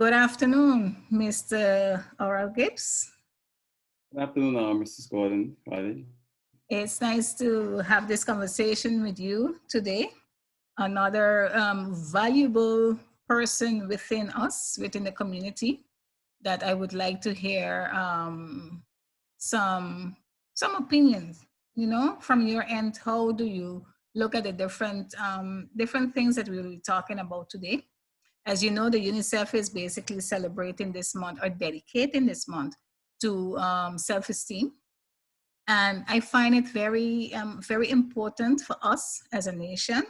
Good afternoon, Mr. Oral Gibbs. Good afternoon, Mrs. Gordon Carty. It's nice to have this conversation with you today. Another valuable person within us, within the community, that I would like to hear some some opinions. From your end, how do you look at the different things that we'll be talking about today? As you know, the UNICEF is basically celebrating this month or dedicating this month to self-esteem. And I find it very important for us as a nation,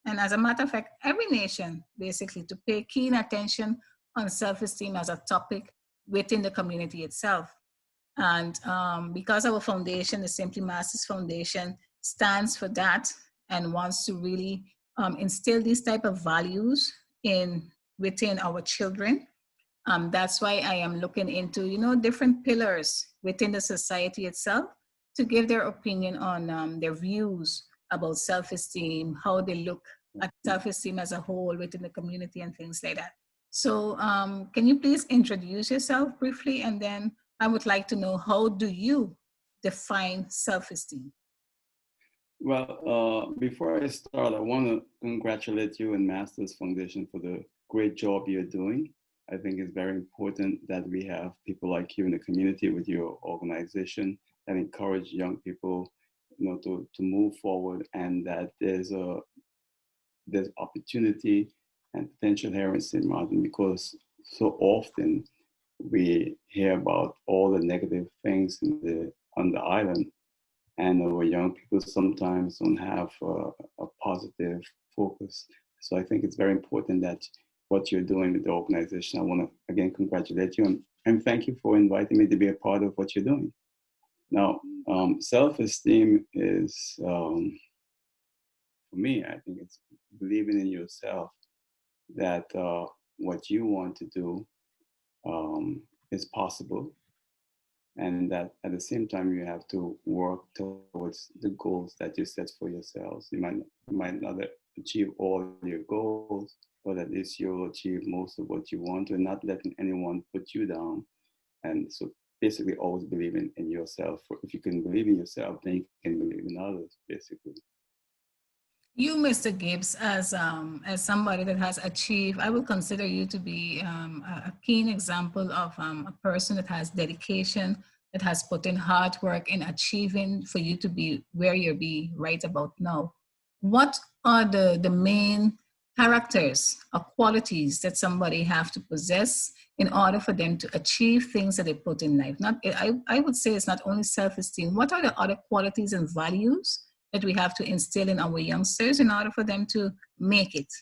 and as a matter of fact, every nation basically to pay keen attention on self-esteem as a topic within the community itself. And because our foundation, the Simply Masters Foundation, stands for that and wants to really instill these type of values in within our children. That's why I am looking into different pillars within the society itself to give their opinion on their views about self-esteem, how they look at self-esteem as a whole within the community and things like that. So can you please introduce yourself briefly, and then I would like to know, how do you define self-esteem? Well, before I start, I want to congratulate you and Masters Foundation for the great job you're doing. I think it's very important that we have people like you in the community with your organization that encourage young people, to move forward, and that there's opportunity and potential here in St. Martin, because so often we hear about all the negative things on the island, and our young people sometimes don't have a positive focus. So I think it's very important that what you're doing with the organization. I want to again congratulate you and thank you for inviting me to be a part of what you're doing. Now, self-esteem is, for me, I think it's believing in yourself, that what you want to do is possible, and that at the same time you have to work towards the goals that you set for yourselves. You might not achieve all your goals, but at least you'll achieve most of what you want, and not letting anyone put you down. And so basically always believing in yourself. If you can believe in yourself, then you can believe in others, basically. You, Mr. Gibbs, as somebody that has achieved, I would consider you to be a keen example of a person that has dedication, that has put in hard work in achieving for you to be where you be right about now. What are the main characters or qualities that somebody have to possess in order for them to achieve things that they put in life? Not, I would say it's not only self-esteem. What are the other qualities and values that we have to instill in our youngsters in order for them to make it?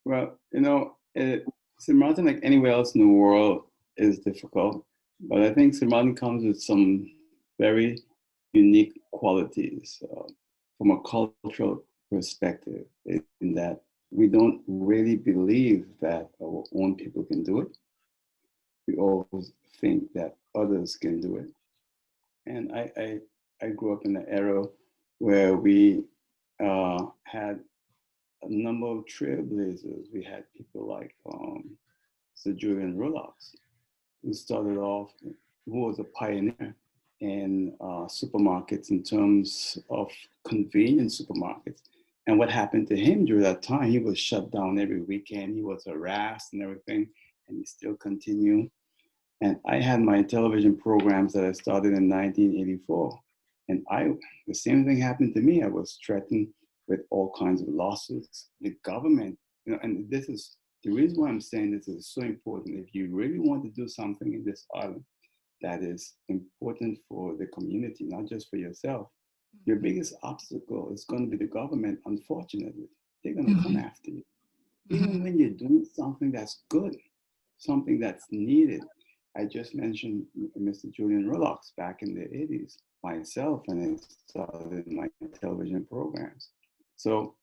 Well, St. Martin, like anywhere else in the world, is difficult, but I think St. Martin comes with some very unique qualities from a cultural perspective, in that we don't really believe that our own people can do it. We always think that others can do it. And I grew up in an era where we had a number of trailblazers. We had people like Sir Julian Rollocks, who started off, who was a pioneer in supermarkets in terms of convenience supermarkets. And what happened to him during that time, he was shut down every weekend. He was harassed and everything, and he still continued. And I had my television programs that I started in 1984. And the same thing happened to me. I was threatened with all kinds of lawsuits. The government, and this is the reason why I'm saying this is so important. If you really want to do something in this island that is important for the community, not just for yourself, your biggest obstacle is going to be the government, unfortunately. They're going to come Mhm. after you. Even Mhm. when you're doing something that's good, something that's needed. I just mentioned Mr. Julian Rollocks back in the 80s, myself, and I started my television programs. So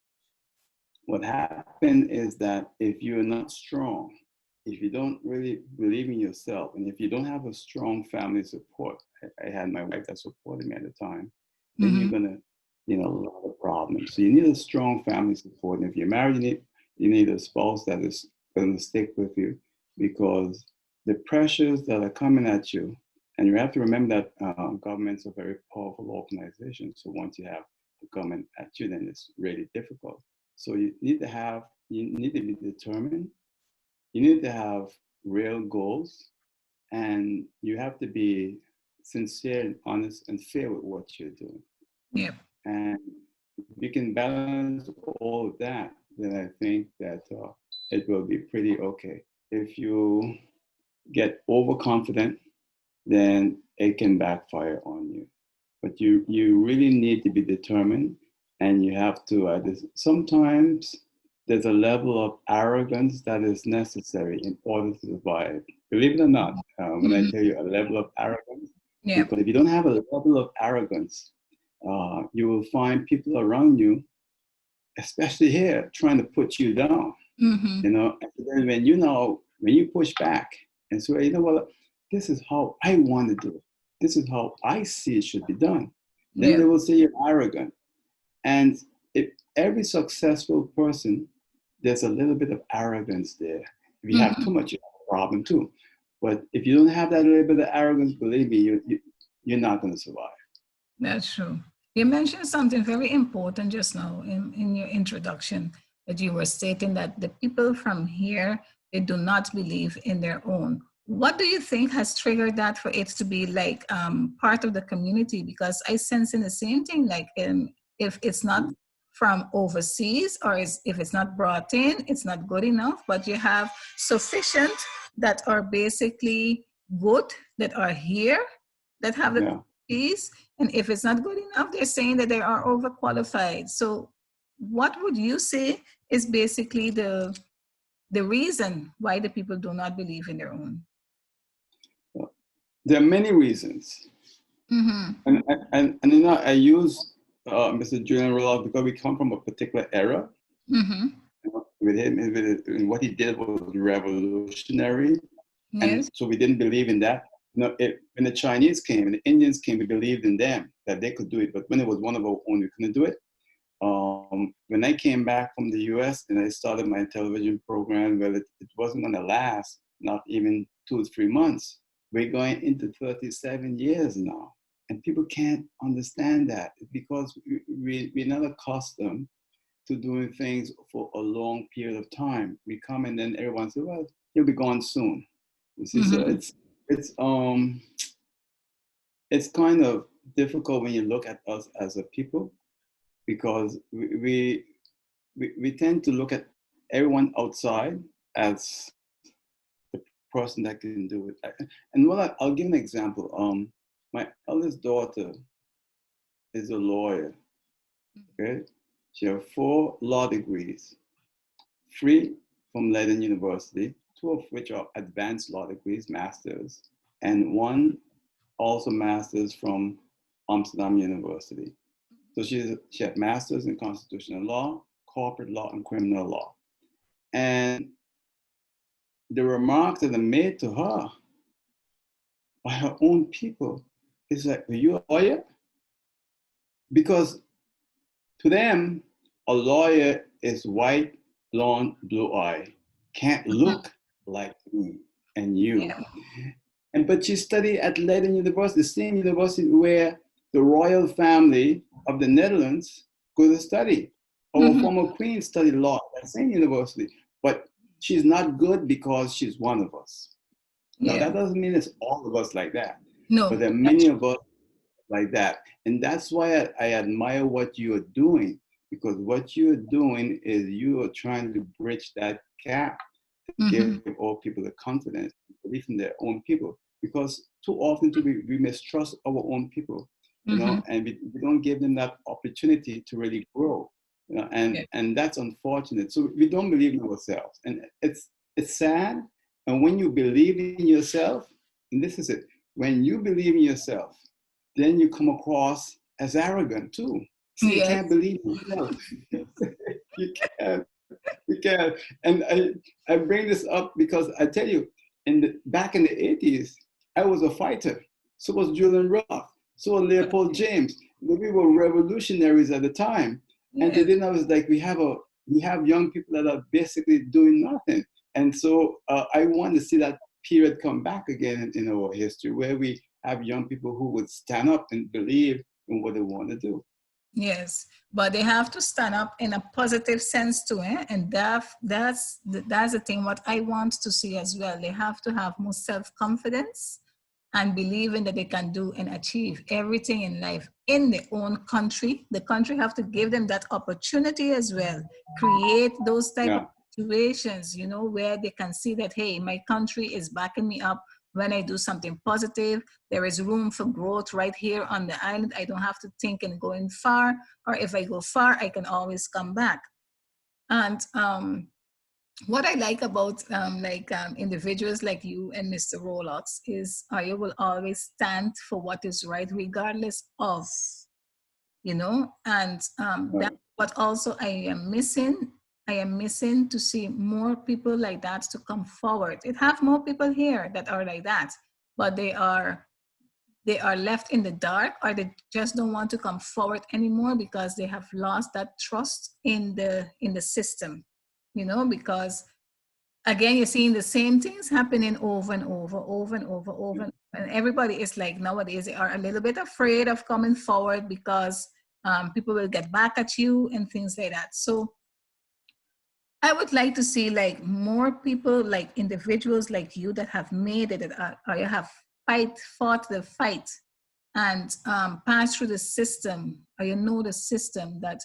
what happened is that if you're not strong, if you don't really believe in yourself, and if you don't have a strong family support, I had my wife that supported me at the time, then you're Mhm. gonna, a lot of problems. So you need a strong family support. And if you're married, you need a spouse that is going to stick with you because the pressures that are coming at you, and you have to remember that governments are very powerful organizations. So once you have the government at you, then it's really difficult. So you need to be determined. You need to have real goals, and you have to be sincere and honest and fair with what you're doing. Yeah. And if you can balance all of that, then I think that it will be pretty okay. If you get overconfident, then it can backfire on you. But you really need to be determined, and you have to. Sometimes there's a level of arrogance that is necessary in order to survive. Believe it or not, when I Mm-hmm. tell you a level of arrogance, Yeah. because if you don't have a level of arrogance, you will find people around you, especially here, trying to put you down. Mm-hmm. And then when you push back and say, you know what, this is how I want to do it. This is how I see it should be done. Then Yeah. they will say you're arrogant. And if every successful person, there's a little bit of arrogance there. If you have Mm-hmm. too much, you have a problem too. But if you don't have that little bit of arrogance, believe me, you're not going to survive. That's true. You mentioned something very important just now in your introduction, that you were stating that the people from here, they do not believe in their own. What do you think has triggered that for it to be like part of the community? Because I sense in the same thing, like if it's not from overseas or if it's not brought in, it's not good enough, but you have sufficient that are basically good, that are here, that have the Yeah. qualities, and if it's not good enough, they're saying that they are overqualified. So what would you say is basically the reason why the people do not believe in their own? There are many reasons. Mm-hmm. And I use Mr. Julian Roloff because we come from a particular era. Mm-hmm. With him, and what he did was revolutionary, and Yes. so we didn't believe in that. When the Chinese came and the Indians came, we believed in them that they could do it. But when it was one of our own, we couldn't do it. When I came back from the U.S. and I started my television program, well, it wasn't going to last, not even 2 or 3 months. We're going into 37 years now, and people can't understand that because we're not accustomed to doing things for a long period of time. We come and then everyone says, "Well, he'll be gone soon." You see, so Mm-hmm. it's kind of difficult when you look at us as a people because we tend to look at everyone outside as the person that can do it. And I'll give an example. My eldest daughter is a lawyer. Okay, she has 4 law degrees, 3 from Leiden University, 2 of which are advanced law degrees, masters, and 1 also masters from Amsterdam University. So she had masters in constitutional law, corporate law, and criminal law. And the remarks that are made to her by her own people is like, "Are you a lawyer?" Because to them, a lawyer is white, blonde, blue eye, can't look like me and you. Yeah. But she studied at Leiden University, the same university where the royal family of the Netherlands go to study. Our Mm-hmm. former queen studied law at that same university, but she's not good because she's one of us. Now, Yeah. that doesn't mean it's all of us like that, but No. there are many of us like that. And that's why I admire what you are doing, because what you're doing is you are trying to bridge that gap to Mm-hmm. give all people the confidence, belief in their own people. Because too often we mistrust our own people, Mm-hmm. and we don't give them that opportunity to really grow. Yeah. And that's unfortunate. So we don't believe in ourselves. And it's sad. And when you believe in yourself, and this is it, when you believe in yourself, then you come across as arrogant too. See, you Yes. can't believe yourself. you can't. You can't. And I bring this up because I tell you, back in the 80s, I was a fighter. So was Julian Roth. So was Leopold Okay. James. We were revolutionaries at the time. And Yes. then I was like, we have young people that are basically doing nothing. And so I want to see that period come back again in our history, where we have young people who would stand up and believe in what they want to do. Yes, but they have to stand up in a positive sense too, eh? And that's the thing. What I want to see as well, they have to have more self-confidence and believing that they can do and achieve everything in life in their own country. The country have to give them that opportunity as well. Create those type of Yeah. situations, you know, where they can see that, hey, my country is backing me up when I do something positive. There is room for growth right here on the island. I don't have to think and going far, or if I go far, I can always come back. And what I like about individuals like you and Mr. Rolex is you will always stand for what is right, regardless of, you know, and that's Right. what also I am missing. I am missing to see more people like that to come forward. It have more people here that are like that, but they are left in the dark, or they just don't want to come forward anymore because they have lost that trust in the system, you know, because again you're seeing the same things happening over and over, over and over, over, and everybody is like nowadays they are a little bit afraid of coming forward because people will get back at you and things like that. So I would like to see like more people, like individuals like you that have made it, or you have fought the fight and passed through the system, or you know the system, that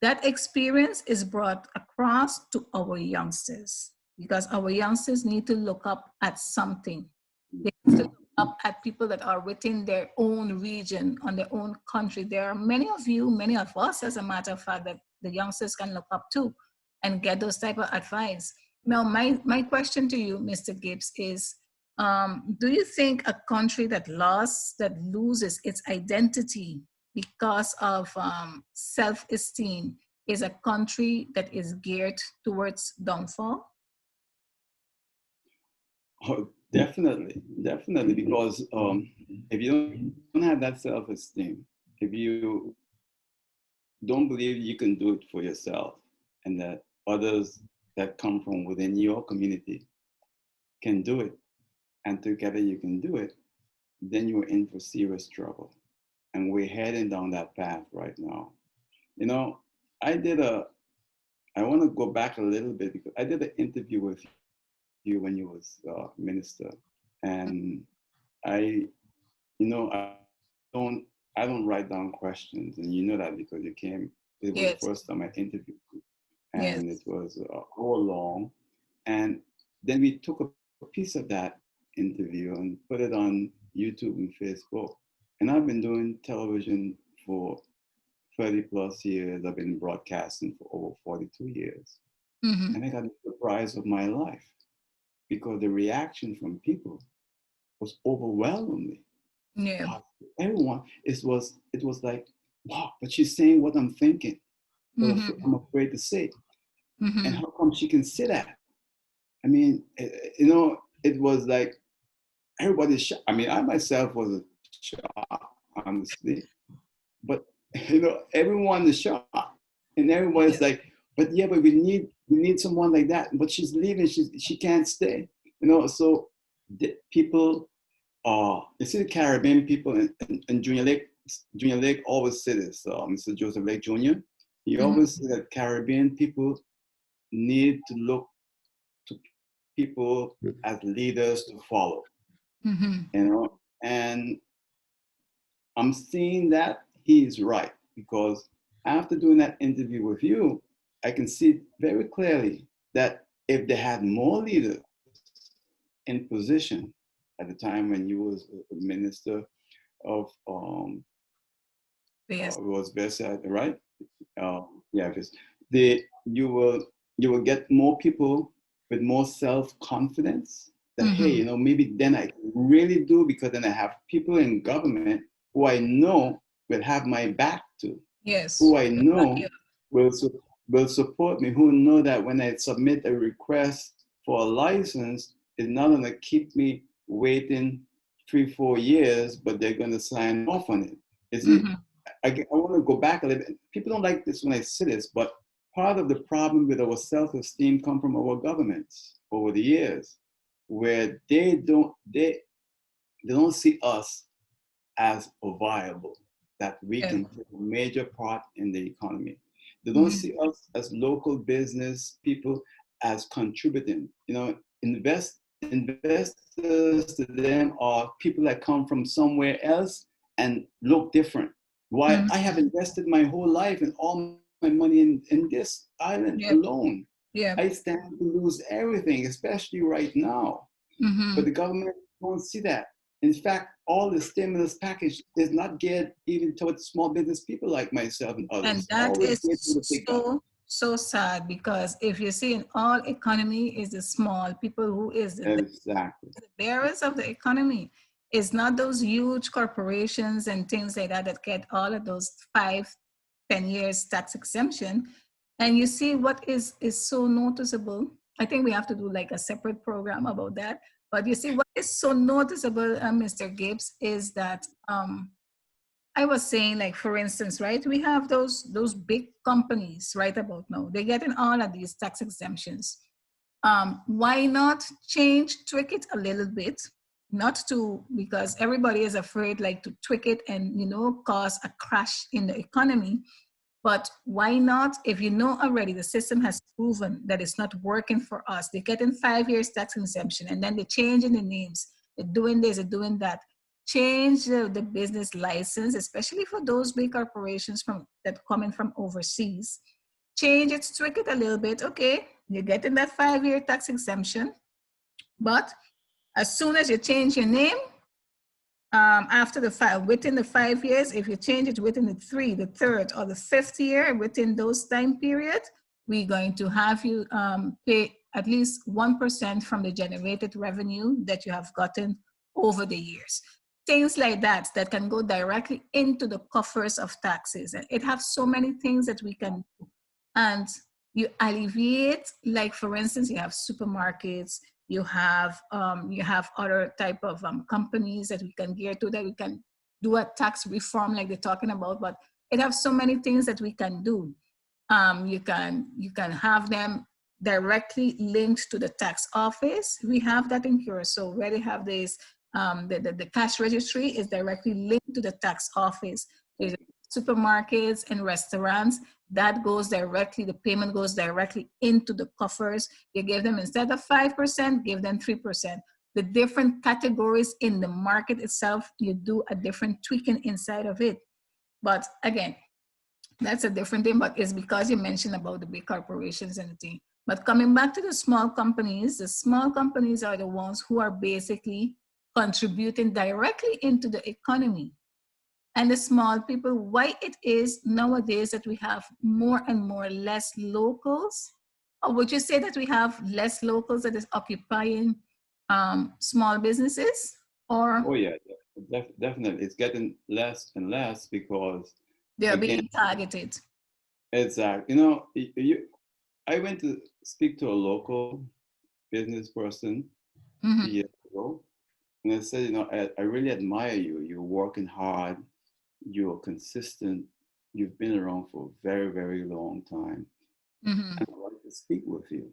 that experience is brought across to our youngsters, because our youngsters need to look up at something. They have to look up at people that are within their own region, on their own country. There are many of you, many of us, as a matter of fact, that the youngsters can look up to and get those type of advice. Now, my question to you, Mr. Gibbs, is do you think a country that loses its identity because of self-esteem is a country that is geared towards downfall? Oh, definitely, definitely, because if you don't have that self-esteem, if you don't believe you can do it for yourself, and that others that come from within your community can do it, and together you can do it, then you're in for serious trouble. And we're heading down that path right now. You know, I did a, I want to go back a little bit because I did an interview with you when you was minister, and I, I don't, I don't write down questions, and you know that because you came. It was the Yes, first time I interviewed you, yes. and it was an hour long, and then we took a piece of that interview and put it on YouTube and Facebook. And I've been doing television for 30 plus years. I've been broadcasting for over 42 years. Mm-hmm. And I got the surprise of my life because the reaction from people was overwhelmingly Yeah. positive. Everyone, it was like, wow, but she's saying what I'm thinking, but Mm-hmm. I'm afraid to say. And Mm-hmm. how come she can say that? I mean, it was like everybody's shocked. I mean, I myself was shocked, honestly. But everyone is shocked, and everyone's like, "But yeah, but we need someone like that." But she's leaving. She can't stay. So the people you see the Caribbean people and Junior Lake always said this. Mr. Joseph Lake Jr. He Mm-hmm. always said that Caribbean people need to look to people as leaders to follow. Mm-hmm. And I'm seeing that he's right because after doing that interview with you, I can see very clearly that if they had more leaders in position at the time when you was a minister of Yes. was Versailles, right? Yeah, because they you will get more people with more self confidence. That hey, Mm-hmm. maybe then I can really do because then I have people in government who I know will have my back to, Yes. who I know will will support me, who know that when I submit a request for a license, it's not going to keep me waiting 3-4 years, but they're going to sign off on it. You see, Mm-hmm. I want to go back a little bit. People don't like this when I say this, but part of the problem with our self-esteem come from our governments. over the years, where they don't see us as viable, that we Yeah. can play a major part in the economy. They don't Mhm. see us as local business people as contributing. Investors to them are people that come from somewhere else and look different. Why Mhm. I have invested my whole life and all my money in this island Yep. alone. I Yep. stand to lose everything, especially right now. But Mhm. the government don't see that. In fact, all the stimulus package does not get even towards small business people like myself and And others. that Always is get to the big guy. so sad, because if you see in all economy is the small people who is the Exactly. bearers of the economy. It's not those huge corporations and things like that that get all of those 5, 10 years tax exemption. And you see what is so noticeable. I think we have to do like a separate program about that. But you see what is so noticeable, Mr. Gibbs, is that I was saying, like, for instance, right, we have those big companies right about now. They're getting all of these tax exemptions. Why not tweak it a little bit? Not to, because everybody is afraid like to tweak it and cause a crash in the economy. But why not, if you know already the system has proven that it's not working for us, they're getting 5 years tax exemption and then they're changing the names, they're doing this, they're doing that. Change the business license, especially for those big corporations that coming from overseas. Change it, tweak it a little bit. Okay, you're getting that 5 year tax exemption, but as soon as you change your name, after within the 5 years, if you change it within the third, or the fifth year, within those time period, we're going to have you pay at least 1% from the generated revenue that you have gotten over the years. Things like that can go directly into the coffers of taxes. And it has so many things that we can do. And you alleviate, like for instance, you have supermarkets, you have other type of companies that we can gear to, that we can do a tax reform like they're talking about. But it has so many things that we can do. You can have them directly linked to the tax office. We have that in Curacao where they have this. The cash registry is directly linked to the tax office. There's supermarkets and restaurants that goes directly, the payment goes directly into the coffers. You give them, instead of 5%, give them 3%. The different categories in the market itself, you do a different tweaking inside of it. But again, that's a different thing, but it's because you mentioned about the big corporations and the thing. But coming back to the small companies are the ones who are basically contributing directly into the economy. And the small people, why it is nowadays that we have more and more less locals? Or would you say that we have less locals that is occupying small businesses? Or Oh yeah, definitely. It's getting less and less because, they're again, being targeted? exactly. I went to speak to a local business person Mm-hmm. years ago, and I said, I really admire you. You're working hard. You're consistent. You've been around for a very, very long time. Mm-hmm. And I wanted to speak with you.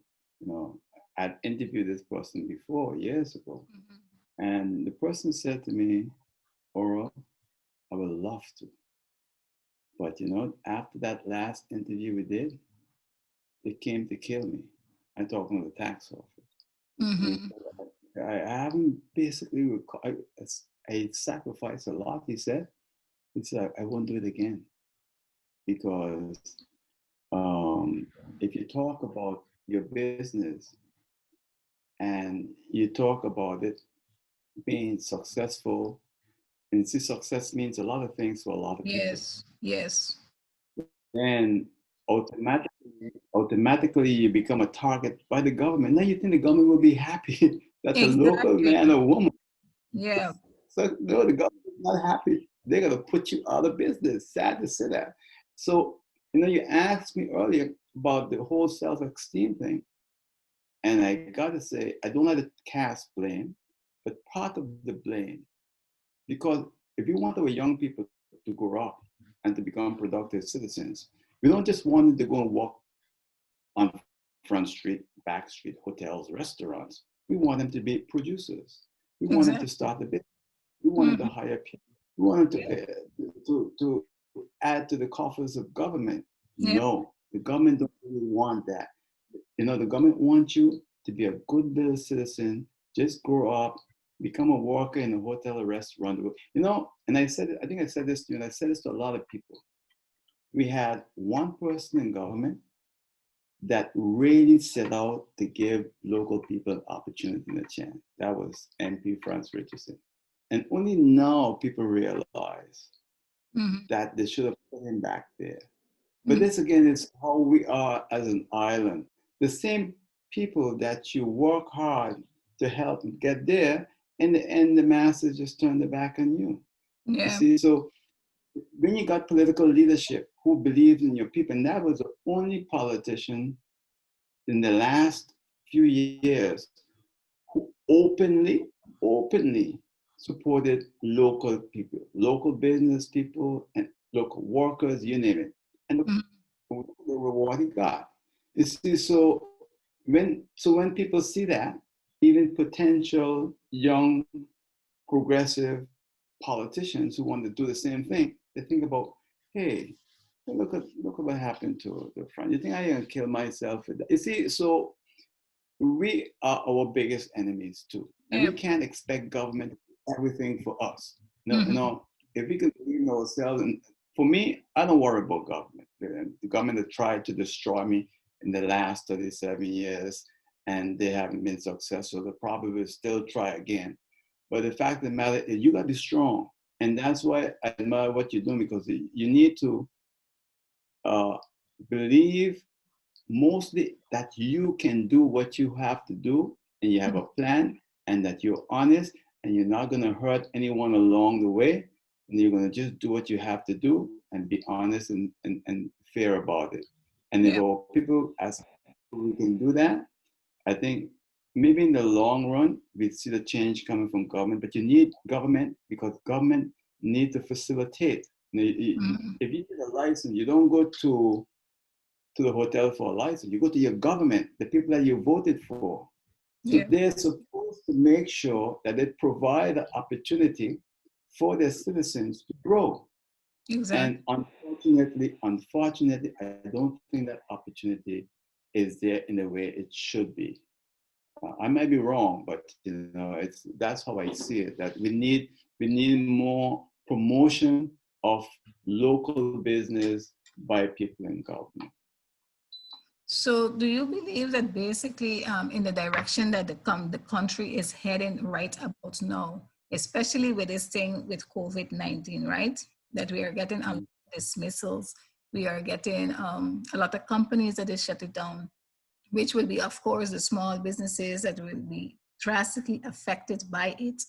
I'd interviewed this person before, years ago. Mm-hmm. And the person said to me, Oral, I would love to. But after that last interview we did, they came to kill me. I'm talking to the tax office. And Mm-hmm. I haven't basically, I sacrificed a lot, he said. He said, I won't do it again. Because if you talk about your business and you talk about it being successful, and see, success means a lot of things for a lot of people. Yes, yes. Then automatically you become a target by the government. Now you think the government will be happy that the local Exactly. man or woman. Yeah. So no, the government is not happy. They're gonna put you out of business. Sad to say that. So you asked me earlier about the whole self-esteem thing, and I gotta say I don't like to cast blame, but part of the blame, because if you want our young people to grow up and to become productive citizens, we don't just want them to go and walk on Front Street, backstreet hotels, restaurants. We want them to be producers. We want them Exactly. to start the business. We want them to Hmm. hire people. We want them to add to the coffers of government. Yeah. No, the government don't really want that. You know, the government wants you to be a good little citizen, just grow up, become a worker in a hotel or restaurant. You know, and I said, I think I said this to you, and I said this to a lot of people. We had one person in government that really set out to give local people an opportunity and a chance. That was MP Franz Richardson. And only now people realize Hmm. that they should have put him back there. But Hmm. this again is how we are as an island. The same people that you work hard to help get there, in the end, the masses just turn their back on you. You Yeah. see, so when you got political leadership who believes in your people, and that was the only politician in the last few years who openly supported local people, local business people, and local workers, you name it. And Hmm. the reward he got. You see, so when people see that, even potential young progressive politicians who want to do the same thing, they think about, hey, look at what happened to the front. You think I'm gonna kill myself with that? You see, so we are our biggest enemies too. And Yeah. we can't expect government to do everything for us. No, you Hmm. know, if we can believe in ourselves, and for me, I don't worry about government. The government that tried to destroy me in the last 37 years, and they haven't been successful. They probably will still try again. But the fact of the matter is, you got to be strong. And that's why I admire what you're doing, because you need to uh, believe mostly that you can do what you have to do, and you have a plan, and that you're honest, and you're not going to hurt anyone along the way, and you're going to just do what you have to do and be honest and fair about it. And if Yeah. our people, as we can do that, I think maybe in the long run we see the change coming from government. But you need government, because government need to facilitate. Hmm. If you get a license, you don't go to the hotel for a license. You go to your government, the people that you voted for. So Yeah. they're supposed to make sure that they provide an opportunity for their citizens to grow. Exactly. And unfortunately, I don't think that opportunity is there in the way it should be. I might be wrong, but you know, that's how I see it. That we need more promotion of local business by people in government. So, do you believe that basically, in the direction that the country is heading right about now, especially with this thing with COVID-19, right? That we are getting a lot of dismissals, we are getting a lot of companies that is shut it down, which will be, of course, the small businesses that will be drastically affected by it.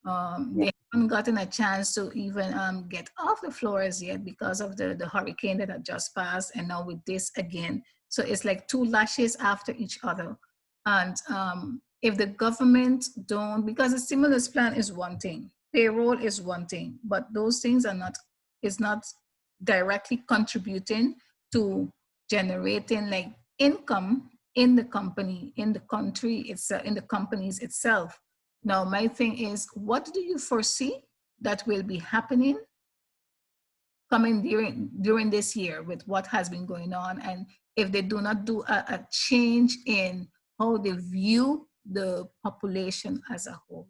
Yeah. They haven't gotten a chance to even get off the floors yet because of the hurricane that had just passed, and now with this again. So it's like two lashes after each other. And if the government don't, because the stimulus plan is one thing, payroll is one thing, but those things are not, is not directly contributing to generating like income in the company, in the country itself, in the companies itself. Now, my thing is, what do you foresee that will be happening coming during this year with what has been going on, and if they do not do a change in how they view the population as a whole?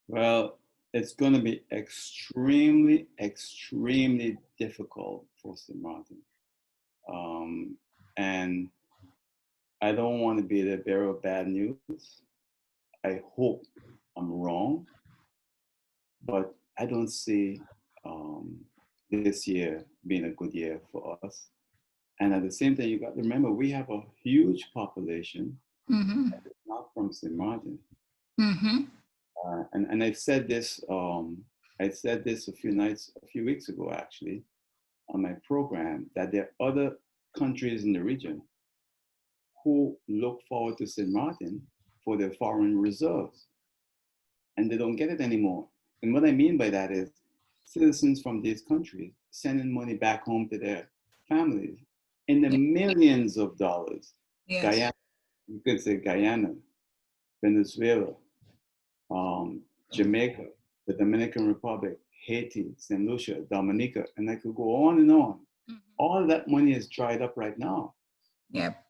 Well, it's going to be extremely, extremely difficult for St. Martin. And I don't want to be the bearer of bad news. I hope I'm wrong, but I don't see this year being a good year for us. And at the same time, you got to remember we have a huge population Mm-hmm. that is not from St. Martin. Mm-hmm. And I said this a few weeks ago, actually, on my program, that there are other countries in the region who look forward to St. Martin for their foreign reserves, and they don't get it anymore. And what I mean by that is citizens from these countries sending money back home to their families in the millions of dollars. Yes. Guyana You could say Guyana, Venezuela, Jamaica, the Dominican Republic, Haiti, St. Lucia, Dominica, and I could go on and on. All that money is dried up right now. Yep.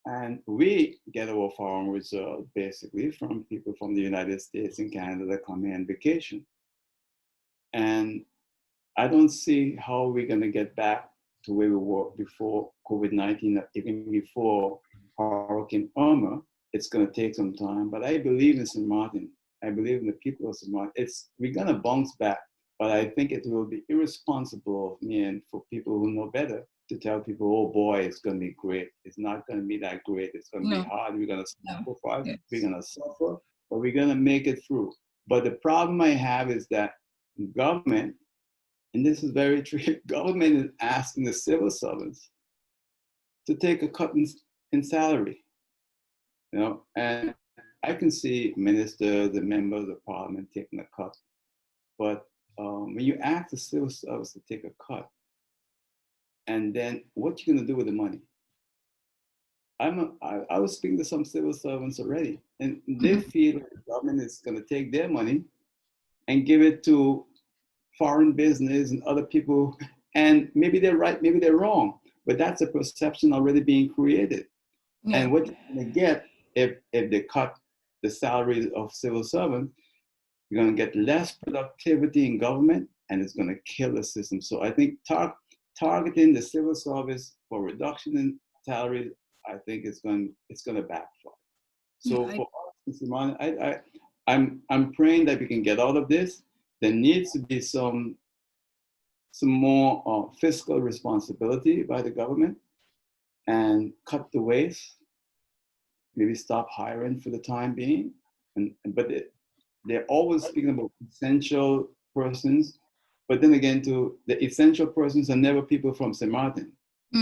And we get our foreign reserve basically from people from the United States and Canada that come here on vacation. And I don't see how we're going to get back to where we were before COVID-19, even before Hurricane Irma. It's going to take some time, but I believe in St. Martin. I believe in the people of St. Martin. We're going to bounce back, but I think it will be irresponsible of me and for people who know better to tell people, oh boy, it's going to be great. It's not going to be that great. It's going to be hard. We're going to sacrifice. Yes. We're going to suffer, but we're going to make it through. But the problem I have is that government, and this is very true, government is asking the civil servants to take a cut in salary. You know, and I can see ministers and members of parliament taking a cut, but when you ask the civil service to take a cut, and then what you gonna do with the money? I was speaking to some civil servants already, and they feel like the government is gonna take their money and give it to foreign business and other people, and maybe they're right, maybe they're wrong, but that's a perception already being created. Yeah. And what you're gonna get if they cut the salaries of civil servants, you're gonna get less productivity in government, and it's gonna kill the system. So I think targeting the civil service for reduction in salaries, I think it's gonna backfire. So for us, Simone, I'm praying that we can get out of this. There needs to be some more fiscal responsibility by the government and cut the waste. Maybe stop hiring for the time being. But they're always speaking about essential persons. But then again, the essential persons are never people from St. Martin.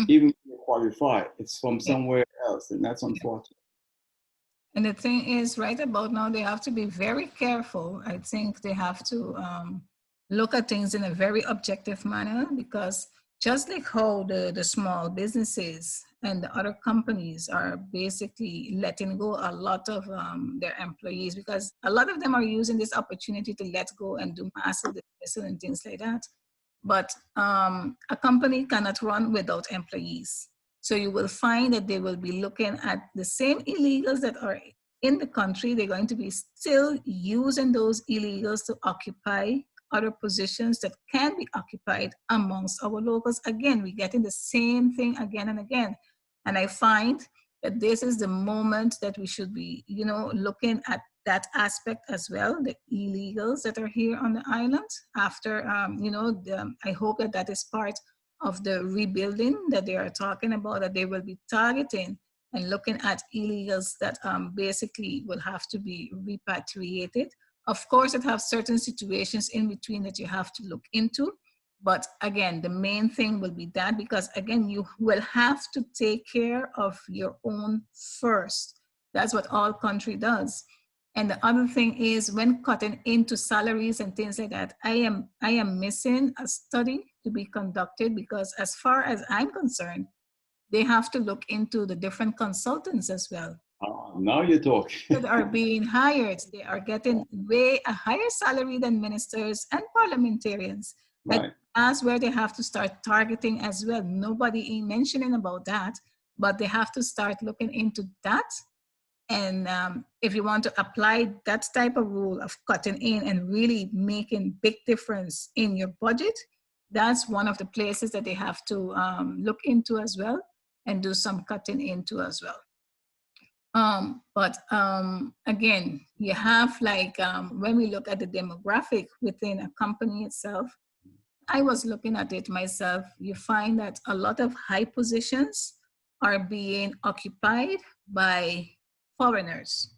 Even if they qualify, it's from somewhere else, and that's unfortunate. And the thing is, right about now, they have to be very careful. I think they have to look at things in a very objective manner, because just like how the small businesses and the other companies are basically letting go a lot of their employees, because a lot of them are using this opportunity to let go and do massive dismissal and things like that. But a company cannot run without employees. So you will find that they will be looking at the same illegals that are in the country. They're going to be still using those illegals to occupy other positions that can be occupied amongst our locals. Again, we're getting the same thing again and again. And I find that this is the moment that we should be, looking at that aspect as well, the illegals that are here on the island. After, I hope that is part of the rebuilding that they are talking about, that they will be targeting and looking at illegals that basically will have to be repatriated. Of course, it has certain situations in between that you have to look into. But again, the main thing will be that, because again, you will have to take care of your own first. That's what all country does. And the other thing is, when cutting into salaries and things like that, I am missing a study to be conducted, because as far as I'm concerned, they have to look into the different consultants as well. Now you're talking. That are being hired. They are getting way a higher salary than ministers and parliamentarians. Right. That's where they have to start targeting as well. Nobody ain't mentioning about that, but they have to start looking into that. And if you want to apply that type of rule of cutting in and really making big difference in your budget, that's one of the places that they have to look into as well and do some cutting into as well. But again, you have when we look at the demographic within a company itself, I was looking at it myself, you find that a lot of high positions are being occupied by foreigners.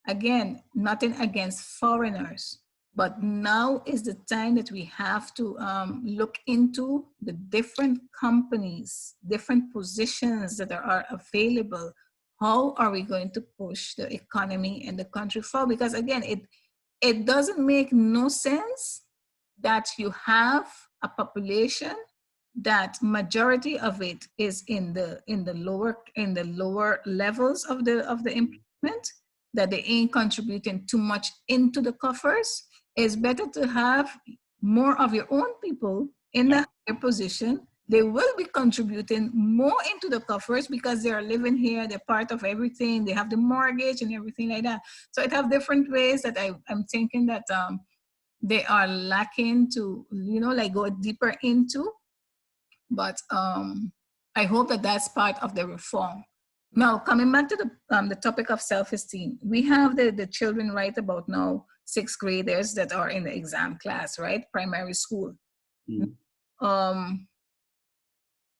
Again, nothing against foreigners, but now is the time that we have to look into the different companies, different positions that are available. How are we going to push the economy and the country forward? Because again, it doesn't make no sense that you have a population that majority of it is in the lower levels of the employment, that they ain't contributing too much into the coffers. It's better to have more of your own people in the Yeah. higher position. They will be contributing more into the coffers because they are living here, they're part of everything, they have the mortgage and everything like that. So it have different ways that I'm thinking that they are lacking to, like go deeper into. But I hope that that's part of the reform. Now, coming back to the topic of self-esteem, we have the children right about now, sixth graders that are in the exam class, right? Primary school. Mm. Um,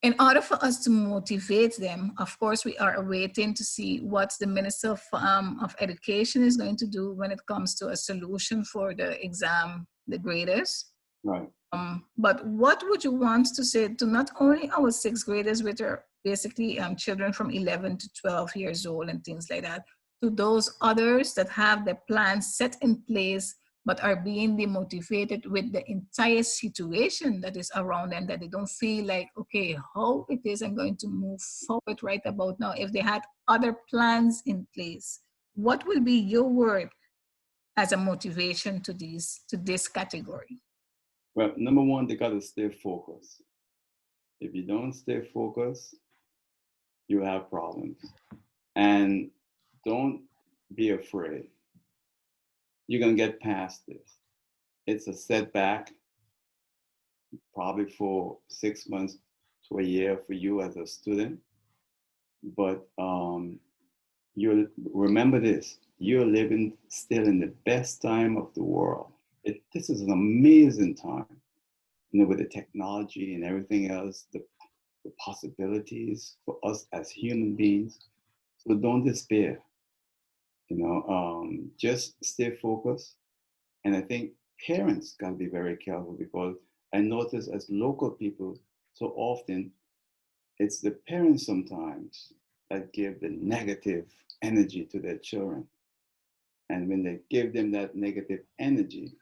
in order for us to motivate them, of course, we are waiting to see what the Minister of Education is going to do when it comes to a solution for the exam, the graders. Right. But what would you want to say to not only our sixth graders, which are basically children from 11 to 12 years old and things like that, to those others that have their plans set in place but are being demotivated with the entire situation that is around them, that they don't feel like, okay, how it is I'm going to move forward right about now if they had other plans in place? What will be your word as a motivation to this category? Well, number one, they got to stay focused. If you don't stay focused, you have problems. And don't be afraid. You're going to get past this. It's a setback, probably for 6 months to a year for you as a student. But you remember this, you're living still in the best time of the world. This is an amazing time, with the technology and everything else, the possibilities for us as human beings. So don't despair, just stay focused. And I think parents got to be very careful, because I notice as local people, so often it's the parents sometimes that give the negative energy to their children. And when they give them that negative energy,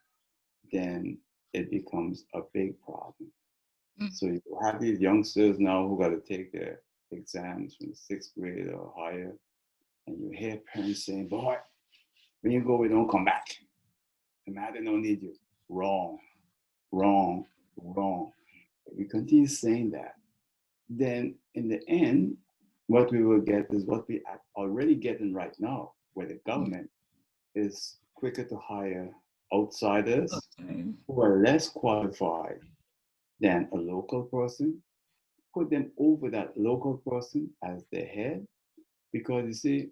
then it becomes a big problem. Mm. So you have these youngsters now who got to take their exams from the sixth grade or higher, and you hear parents saying, "Boy, when you go, we don't come back. The matter don't need you." Wrong, wrong, wrong. If we continue saying that, then in the end, what we will get is what we are already getting right now, where the government is quicker to hire outsiders Okay. who are less qualified than a local person, put them over that local person as their head. Because you see,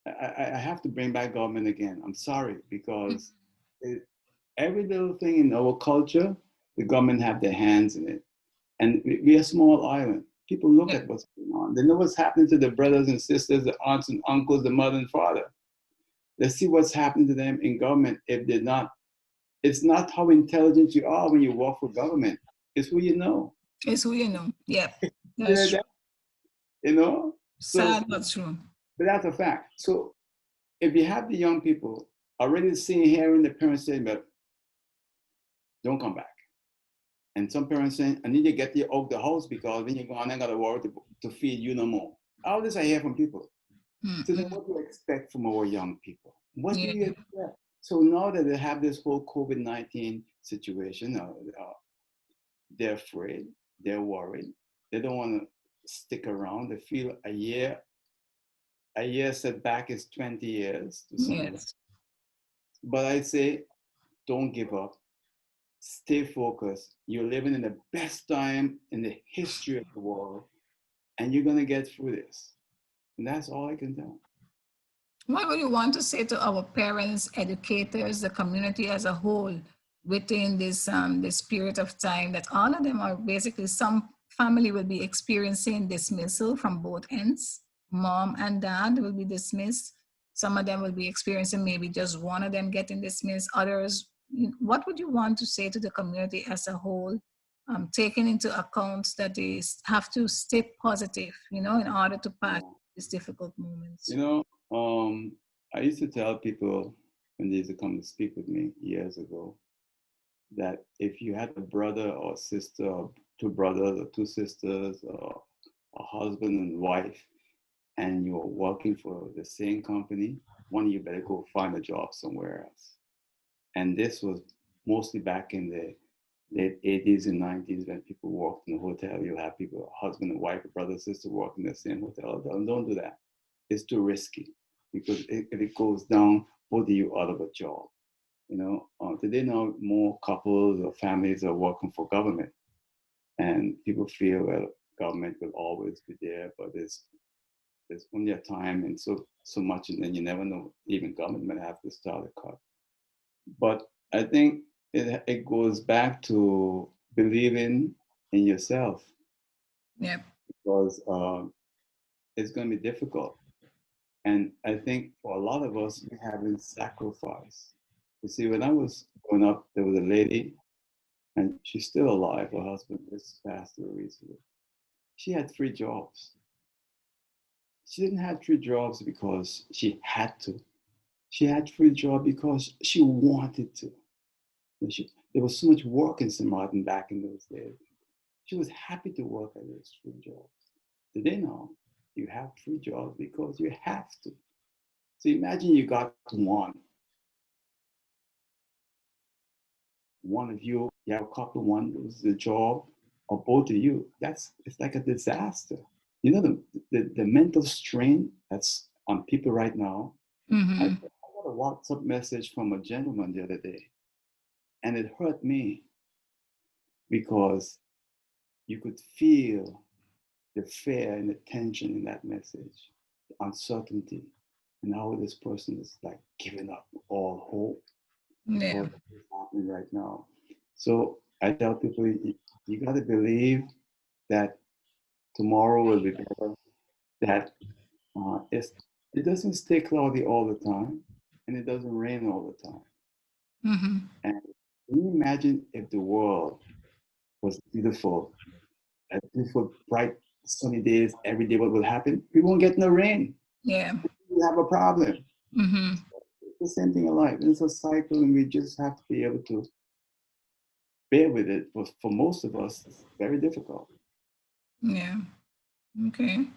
I have to bring back government again. I'm sorry, because it, every little thing in our culture, the government have their hands in it. And we're a small island. People look Yeah. at what's going on. They know what's happening to the brothers and sisters, the aunts and uncles, the mother and father. Let's see what's happening to them in government if they're not. It's not how intelligent you are when you work for government. It's who you know. It's who you know. Yep. Yeah, That's true. you know. So, Sad but true. but that's a fact. So, if you have the young people already seeing, hearing the parents saying, "But don't come back," and some parents saying, "I need to get you out of the house because when you go on, I got to worry to feed you no more." All this I hear from people. So then Mm-mm. what do you expect from our young people? What do Yeah. you expect? So now that they have this whole COVID-19 situation, they're afraid, they're worried, they don't want to stick around. They feel a year setback is 20 years to some of them. Yes. But I say, don't give up, stay focused. You're living in the best time in the history of the world, and you're going to get through this. And that's all I can tell. What would you want to say to our parents, educators, the community as a whole within this period of time that all of them are basically, some family will be experiencing dismissal from both ends. Mom and dad will be dismissed. Some of them will be experiencing maybe just one of them getting dismissed. Others, what would you want to say to the community as a whole, taking into account that they have to stay positive, in order to pass Yeah. these difficult moments? You know, I used to tell people when they used to come to speak with me years ago that if you had a brother or sister or two brothers or two sisters or a husband and wife, and you're working for the same company, one of you better go find a job somewhere else. And this was mostly back in the late 80s and 90s when people worked in a hotel. You have people, husband and wife, brother, sister, work in the same hotel. Don't do that. It's too risky because if it goes down, both of you out of a job. Today now more couples or families are working for government, and people feel well, government will always be there, but there's only a time and so much, and then you never know. Even government might have to start a cut. But I think it goes back to believing in yourself, Yep. because it's going to be difficult. And I think for a lot of us, we haven't sacrificed. You see, when I was growing up, there was a lady, and she's still alive. Her husband just passed away recently. She had three jobs. She didn't have three jobs because she had to. She had three jobs because she wanted to. There was so much work in St. Martin back in those days. She was happy to work at those three jobs. Today now, you have three jobs because you have to. So imagine you got one of you have a couple, one loses the job, or both of you. It's like a disaster. The mental strain that's on people right now. I Mm-hmm. got a WhatsApp message from a gentleman the other day, and it hurt me because you could feel the fear and the tension in that message, the uncertainty, and how this person is like giving up all hope Yeah. because of what's happening right now. So I tell people, you got to believe that tomorrow will be better, that it doesn't stay cloudy all the time, and it doesn't rain all the time. Mm-hmm. And can you imagine if the world was beautiful, a beautiful, bright, sunny days every day? What will happen? We won't get no rain. Yeah. We have a problem. Mm-hmm. It's the same thing in life. It's a cycle, and we just have to be able to bear with it. But for most of us, it's very difficult. Yeah. Okay.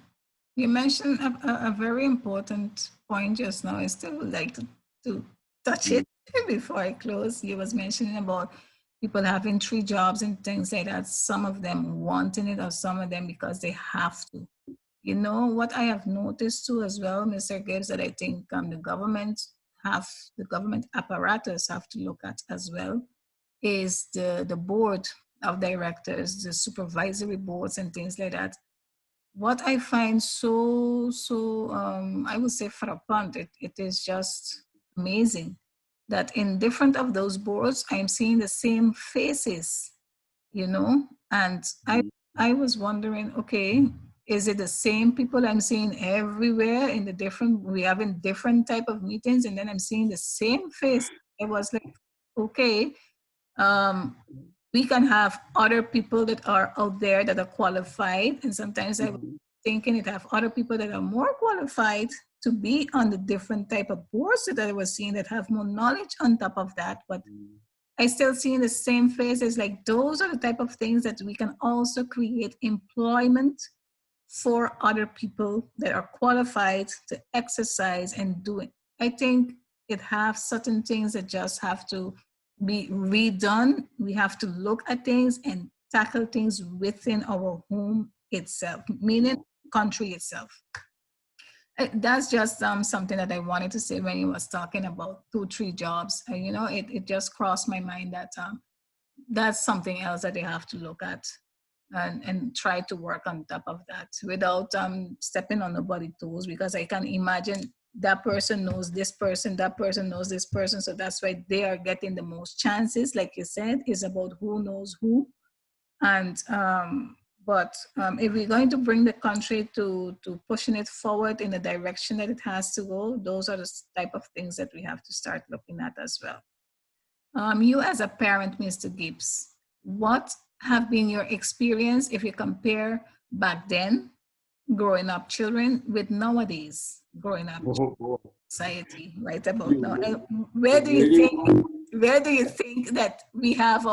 You mentioned a very important point just now. I still would like to touch Mm, it before I close. You was mentioning about people having three jobs and things like that. Some of them wanting it, or some of them because they have to. You know what I have noticed too as well, Mr. Gibbs, that I think have the government apparatus have to look at as well, is the board of directors, the supervisory boards and things like that. What I find I would say frappant, it is just amazing that in different of those boards I'm seeing the same faces, and i mm, i was wondering, okay, is it the same people I'm seeing everywhere in the different we having different type of meetings, and then I'm seeing the same face? I was like, okay, um we can have other people that are out there that are qualified, and sometimes I was mhm, thinking it have other people that are more qualified to be on the different type of boards that I was seeing that have more knowledge on top of that, but mm, I still see the same faces. Like those are the type of things that we can also create employment for other people that are qualified to exercise and do it. I think it have certain things that just have to be redone. We have to look at things and tackle things within our home itself, meaning yeah, country itself. That's just something that I wanted to say when he was talking about two, three jobs. It just crossed my mind that that's something else that they have to look at and try to work on top of that without stepping on nobody's toes, because I can imagine that person knows this person, that person knows this person. So that's why they are getting the most chances. Like you said, is about who knows who. And but if we're going to bring the country to pushing it forward in the direction that it has to go, those are the type of things that we have to start looking at as well. You as a parent, Mr. Gibbs, what have been your experience if you compare back then growing up children with nowadays growing up oh, boy. society right about now? You, And you really want where do you think that we have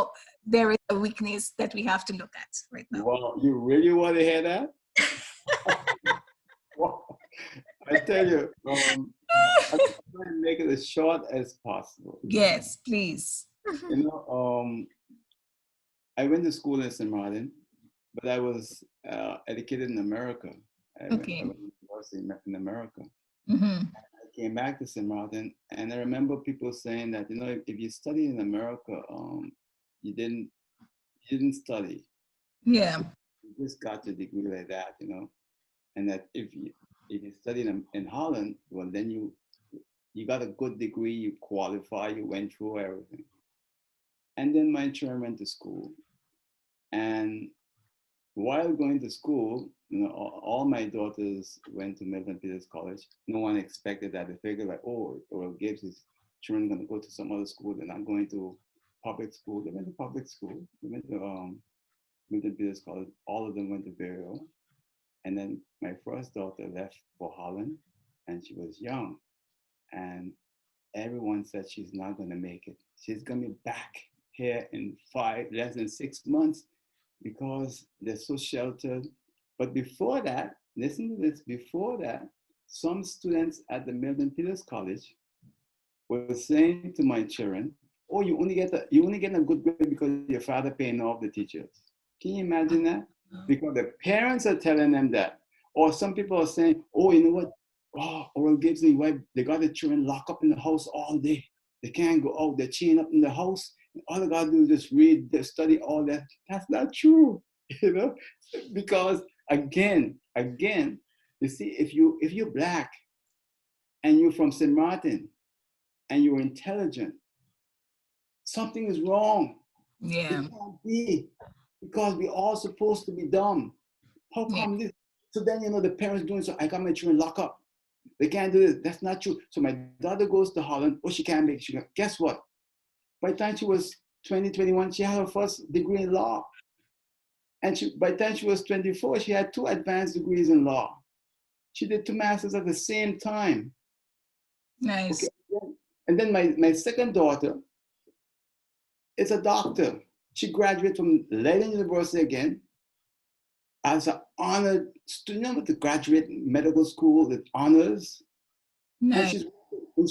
there is a weakness that we have to look at right now. Well, you really want to hear that? Well, I tell you, I'm trying to make it as short as possible. Yes, please. You know, I went to school in St. Martin, but I was educated in America. I Okay. went to university in America. Mm-hmm. I came back to St. Martin, and I remember people saying that, you know, if you study in America, you didn't you didn't study. Yeah. You just got your degree like that, you know. And that if you studied in Holland, well, then you got a good degree, you qualify, you went through everything. And then my children went to school, and while going to school, you know, all my daughters went to Milton Peters College. No one expected that. They figured like, oh, or Gibbs' children going to go to some other school. They're not going to public school. They went to public school. They went to Milton Peters College. All of them went to Burial. And then my first daughter left for Holland, and she was young. And everyone said she's not going to make it. She's going to be back here in less than 6 months, because they're so sheltered. But before that, listen to this, before that, some students at the Milton Peters College were saying to my children, oh, you only get a good grade because your father paying off the teachers. Can you imagine that? Because the parents are telling them that. Or some people are saying, oh, you know what? Oh, Oral Gibbs and his wife, they got the children locked up in the house all day. They can't go out. They're chained up in the house. All they gotta do is just read, they study, all that. That's not true, you know, because again, you see, if you're black and you're from St. Martin and you're intelligent, something is wrong. It Yeah. can't be, because we're all supposed to be dumb. How Yeah. come this? So then, you know, the parents doing so, I got my children locked up. They can't do this. That's not true. So my daughter goes to Holland. Oh, she can't make it. Guess what? By the time she was 20, 21, she had her first degree in law. And by the time she was 24, she had 2 advanced degrees in law. She did 2 masters at the same time. Okay. Nice. And then my second daughter is a doctor. She graduated from Leiden University again as an honored student with the graduate medical school with honors. And Nice.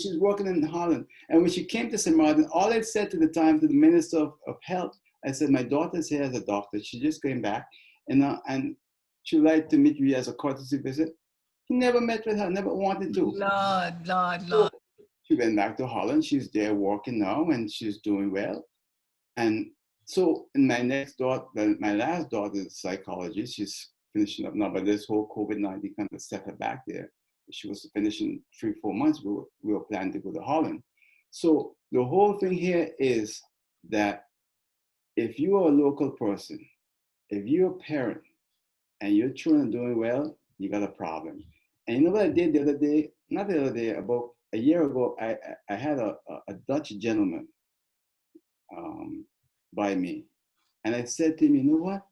she's working in Holland. And when she came to St. Martin, all I said to the time to the Minister of Health, I said, my daughter's here as a doctor. She just came back, and she would like to meet you as a courtesy visit. He never met with her, never wanted to. Lord, Lord, So Lord. she went back to Holland. She's there working now, and she's doing well. And so in my last daughter is a psychologist. She's finishing up now, but this whole COVID-19 kind of set her back there. She was finishing 3-4 months. We were planning to go to Holland. So the whole thing here is that if you are a local person, if you're a parent and your children are doing well, you got a problem. And you know what I did the other day? Not the other day, about a year ago, I had a Dutch gentleman by me. And I said to him, you know what?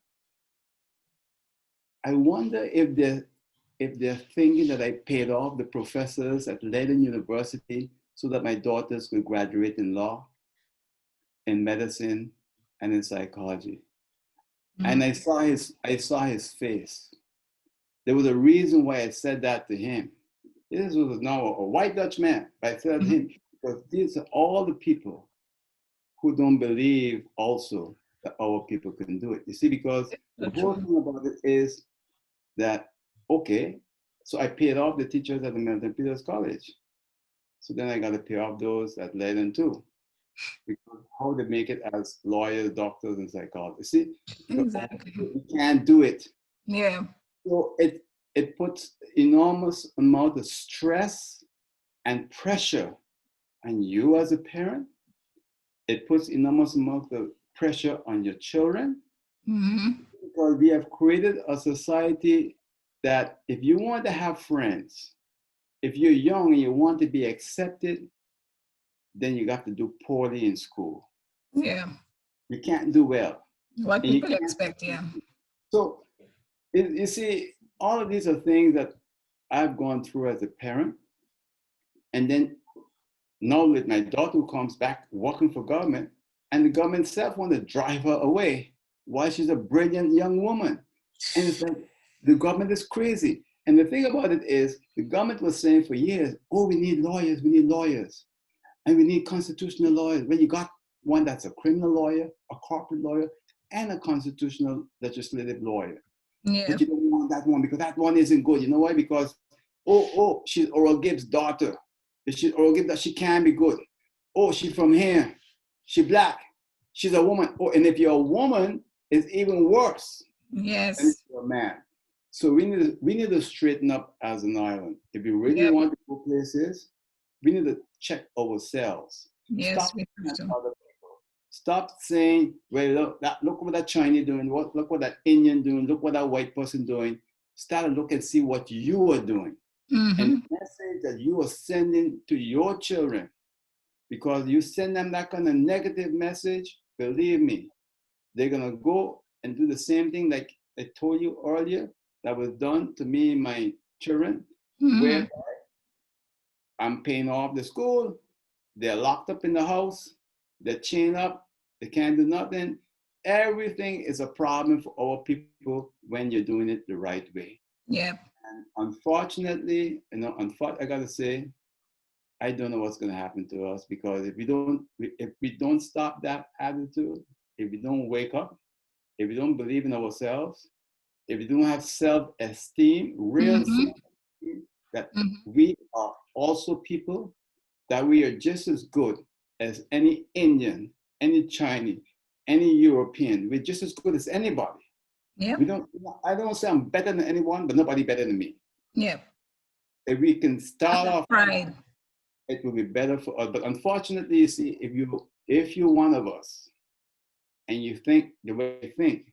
I wonder if they're thinking that I paid off the professors at Leiden University so that my daughters could graduate in law, in medicine, and in psychology. Mm. And I saw his face. There was a reason why I said that to him. This was now a white Dutch man, but I said to him, because these are all the people who don't believe also that our people can do it. You see, because the So whole true. thing about it is that, okay, so I paid off the teachers at the Milton Peters College. So then I got to pay off those at Leiden too. Because how they make it as lawyers, doctors, and psychologists. See, because Exactly. we can't do it. Yeah. So it puts enormous amount of stress and pressure on you as a parent. It puts enormous amount of pressure on your children, Mm-hmm. because we have created a society that if you want to have friends, if you're young and you want to be accepted, then you got to do poorly in school. Yeah. You can't do well. What And you people can't. expect, yeah. So you see, all of these are things that I've gone through as a parent. And then now with my daughter who comes back working for government, and the government itself want to drive her away. Why? She's a brilliant young woman. And it's like, the government is crazy. And the thing about it is, the government was saying for years, oh, we need lawyers, and we need constitutional lawyers. When you got one that's a criminal lawyer, a corporate lawyer, and a constitutional legislative lawyer. Yeah. But you don't want that one because that one isn't good. You know why? Because, she's Oral Gibbs' daughter. She's Oral Gibbs, that she can be good. Oh, she's from here. She's black. She's a woman. Oh, and if you're a woman, it's even worse Yes. than if you're a man. So we need to straighten up as an island. If we really want to go places, we need to check ourselves. Yes, Stop we have to. other people. Stop saying, well, look what that Chinese doing, look what that Indian doing, look what that white person doing. Start to look and see what you are doing. Mm-hmm. And the message that you are sending to your children, because you send them that kind of negative message, believe me, they're going to go and do the same thing like I told you earlier that was done to me and my children, where I'm paying off the school, they're locked up in the house, they're chained up, they can't do nothing. Everything is a problem for our people when you're doing it the right way. Yeah. And unfortunately, I gotta say, I don't know what's gonna happen to us, because if we don't stop that attitude, if we don't wake up, if we don't believe in ourselves, if we don't have self-esteem, real self-esteem, that we are also people, that we are just as good as any Indian, any Chinese, any European. We're just as good as anybody. Yeah. I don't say I'm better than anyone, but nobody better than me. Yeah. If we can start off, pride, it will be better for us. But unfortunately, you see, if you're one of us and you think the way you think,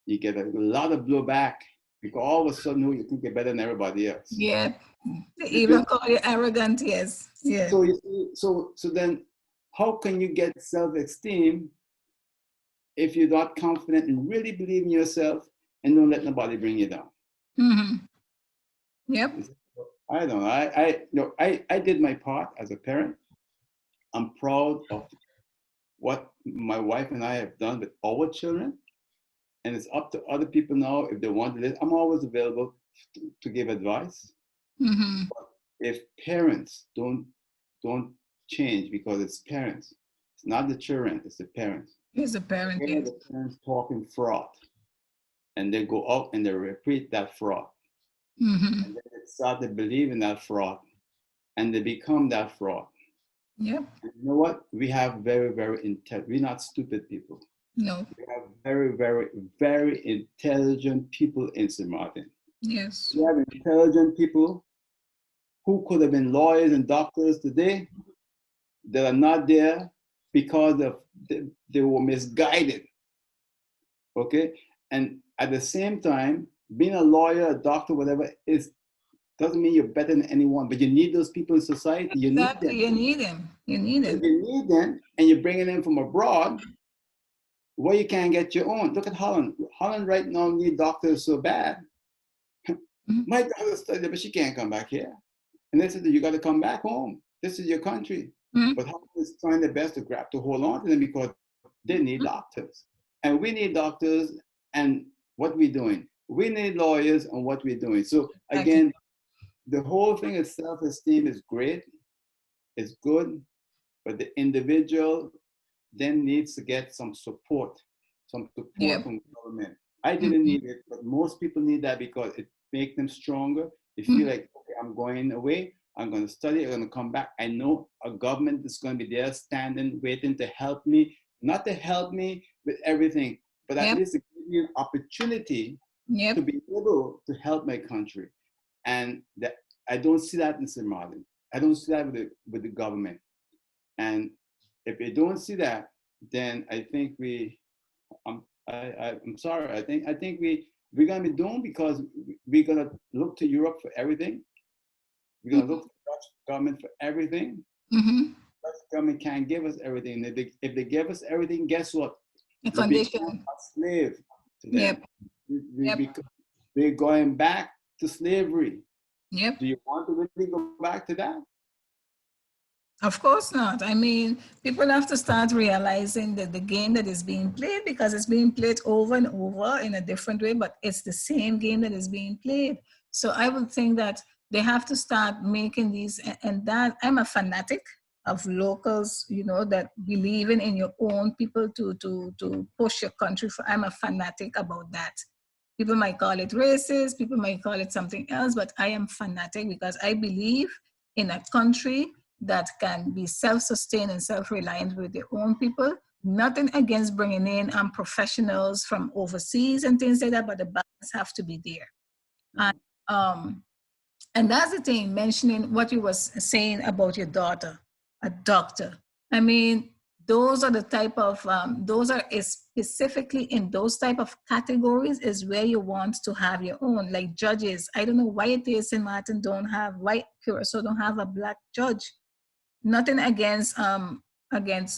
you get a lot of blowback, because all of a sudden you think you're better than everybody else. Yeah. They even call you arrogant, yes. Yeah. So you see, so then how can you get self-esteem if you're not confident and really believe in yourself and don't let nobody bring you down? Yep. I don't know. I did my part as a parent. I'm proud of what my wife and I have done with our children. And it's up to other people now if they want to listen. I'm always available to give advice. But if parents don't change, because it's parents, it's not the children, it's the parents. It's the parent. Yes. The parents talking fraud, and they go out and they repeat that fraud, and then they start to believe in that fraud, and they become that fraud. Yep. And you know what? We have very, very intelligent. We're not stupid people. No. We have very, very, very intelligent people in St. Martin. Yes. We have intelligent people who could have been lawyers and doctors today that are not there because they were misguided. Okay? And at the same time, being a lawyer, a doctor, whatever, doesn't mean you're better than anyone, but you need those people in society. You need them. You need them. You need them. If you need them and you're bringing them from abroad, where you can't get your own. Look at Holland. Holland right now need doctors so bad. My daughter studied, but she can't come back here. And they said, you got to come back home. This is your country. But Holland is trying their best to hold on to them, because they need doctors. And we need doctors, and what we're doing. We need lawyers, and what we're doing. So again, the whole thing of self-esteem is great. It's good. But the individual then needs to get some support from government. I didn't need it, but most people need that, because it makes them stronger. They feel like, okay, I'm going away, I'm going to study, I'm going to come back. I know a government is going to be there standing, waiting to help me, not to help me with everything, but at least to give me an opportunity to be able to help my country. And that, I don't see that in St. Martin. I don't see that with the government. And if we don't see that, then I think I'm sorry. I think we're gonna be doomed, because we're gonna look to Europe for everything. We're gonna look to the Dutch government for everything. Dutch government can't give us everything. If they give us everything, guess what? We'll become a slave to them. We're going back to slavery. Do you want to really go back to that? Of course not. I mean, people have to start realizing that the game that is being played, because it's being played over and over in a different way, but it's the same game that is being played. So I would think that they have to start making these, and that I'm a fanatic of locals, you know, that believing in your own people to push your country for. I'm a fanatic about that. People might call it racist, people might call it something else, but I am fanatic because I believe in a country that can be self-sustained and self-reliant with their own people. Nothing against bringing in professionals from overseas and things like that, but the balance have to be there. And um, and that's the thing, mentioning what you was saying about your daughter, a doctor. I mean, those are the type of, those are specifically in those type of categories is where you want to have your own, like judges. I don't know why it is St. Martin don't have, why Curacao don't have a black judge. Nothing against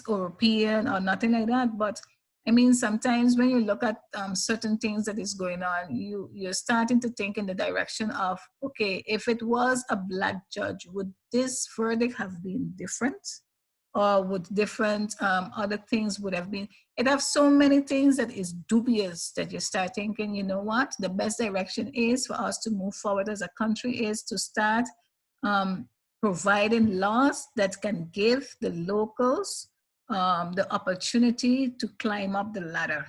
European or nothing like that, but I mean, sometimes when you look at certain things that is going on, you're starting to think in the direction of, okay, if it was a black judge, would this verdict have been different, or would different other things would have been? It have so many things that is dubious that you start thinking, you know what, the best direction is for us to move forward as a country is to start um, providing laws that can give the locals the opportunity to climb up the ladder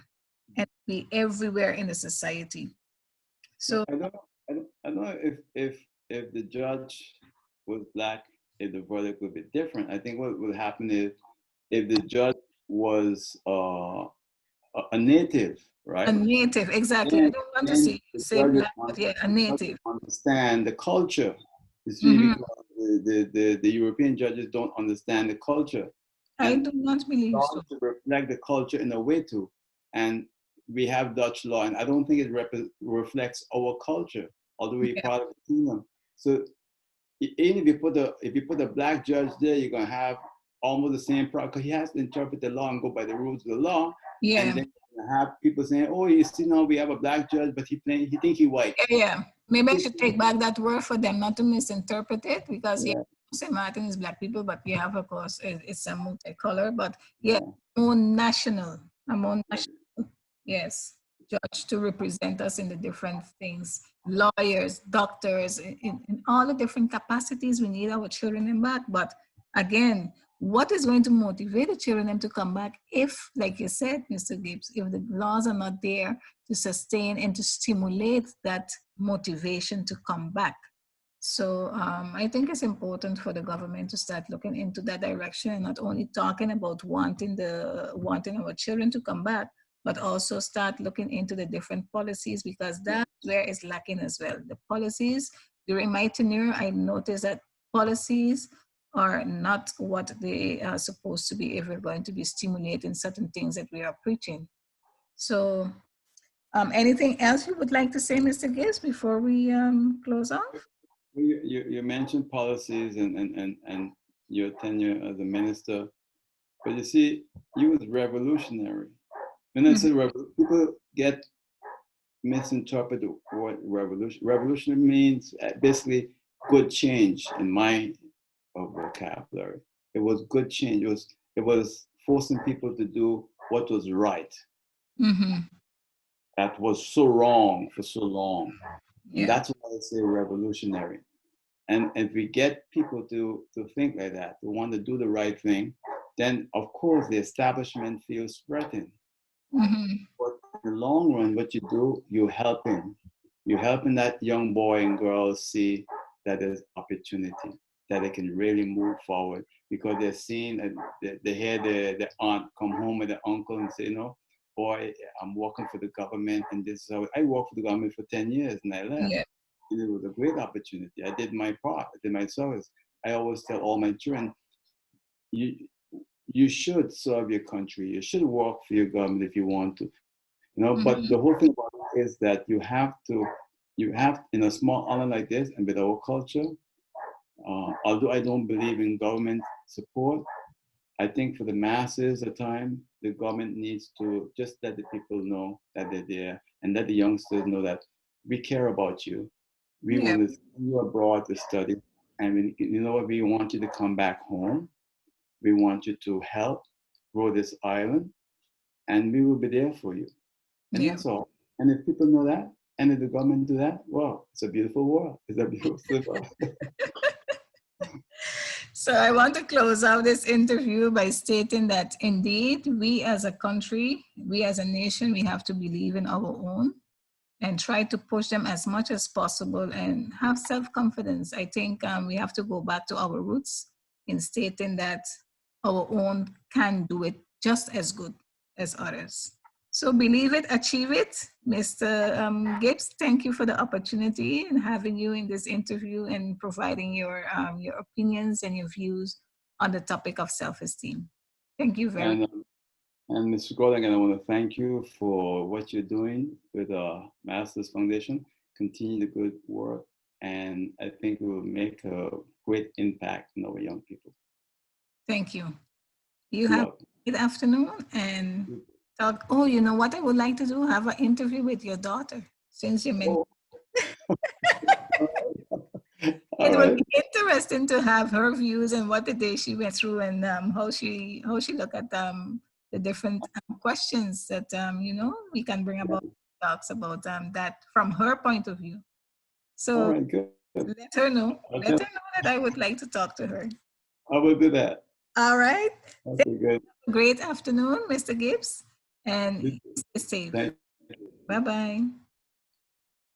and be everywhere in the society. But So, I don't know if the judge was black, if the verdict would be different. I think what would happen is if the judge was a native, a right? native, exactly. I And don't want to then see the say judges, black, but yeah, a the judges native. understand the culture. It's really Hmm. because the European judges don't understand the culture. I And do not believe laws so. to reflect the culture in a way too. And we have Dutch law, and I don't think it reflects our culture, although we're Yeah, part of the kingdom. So even if you put a black judge there, you're gonna have almost the same problem because he has to interpret the law and go by the rules of the law. And yeah, then you have people saying, "Oh, you see now we have a black judge, but he think he white." yeah, yeah. Maybe I should take back that word for them not to misinterpret it, because yeah, Yeah, St. Martin is black people, but you have, of course, it's a multicolor, but yeah, yeah. more national, a more national, yes, judge to represent us in the different things, lawyers, doctors, in all the different capacities. We need our children in back. But again, what is going to motivate the children to come back if, like you said, Mr. Gibbs, if the laws are not there to sustain and to stimulate that motivation to come back? So I think it's important for the government to start looking into that direction and not only talking about wanting our children to come back, but also start looking into the different policies, because that's where it's lacking as well. The policies during my tenure, I noticed that policies are not what they are supposed to be if we're going to be stimulating certain things that we are preaching. So anything else you would like to say, Mr. Gibbs, before we close off? You mentioned policies and your tenure as a minister, but you see, you was revolutionary. When I say people get misinterpret the word revolution. Revolution means basically good change in my vocabulary. It was good change. It was forcing people to do what was right. Mm-hmm. That was so wrong for so long, and Yeah. that's why I say revolutionary. And if we get people to think like that, to want to do the right thing, then of course the establishment feels threatened. Mm-hmm. But in the long run, what you do, you help him. You're helping that young boy and girl see that there's opportunity, that they can really move forward because they're seeing, they hear the aunt come home with the uncle and say, you know, boy, I'm working for the government, and this is how I worked for the government for 10 years and I left. Yeah. And it was a great opportunity. I did my part, I did my service. I always tell all my children, you, you should serve your country. You should work for your government if you want to. You know, but Mm-hmm. the whole thing about it is that you have in a small island like this and with our culture, although I don't believe in government support, I think for the masses at the time, the government needs to just let the people know that they're there and let the youngsters know that we care about you. We Yeah. want to send you abroad to study. And you know what? We want you to come back home. We want you to help grow this island, and we will be there for you. And Yeah. that's all. And if people know that, and if the government do that, well, it's a beautiful world. It's a beautiful world. So I want to close out this interview by stating that indeed, we as a country, we as a nation, we have to believe in our own and try to push them as much as possible and have self-confidence. I think we have to go back to our roots in stating that our own can do it just as good as others. So believe it, achieve it. Mr. Gibbs, thank you for the opportunity and having you in this interview and providing your opinions and your views on the topic of self-esteem. Thank you very and much. and Mr. Gordon, I want to thank you for what you're doing with Masters Foundation. Continue the good work, and I think it will make a great impact on our young people. Thank you. You You're have welcome. a good afternoon and talk. Oh, you know what I would like to do? Have an interview with your daughter since you mentioned. Oh, It all would right. be interesting to have her views and what the day she went through and how she look at the different questions that we can bring about talks about that from her point of view. All So right, good. let her know. Let Okay, her know that I would like to talk to her. I will do that. All right. Okay, good. Great afternoon, Mr. Gibbs, and You stay safe. thank Bye bye.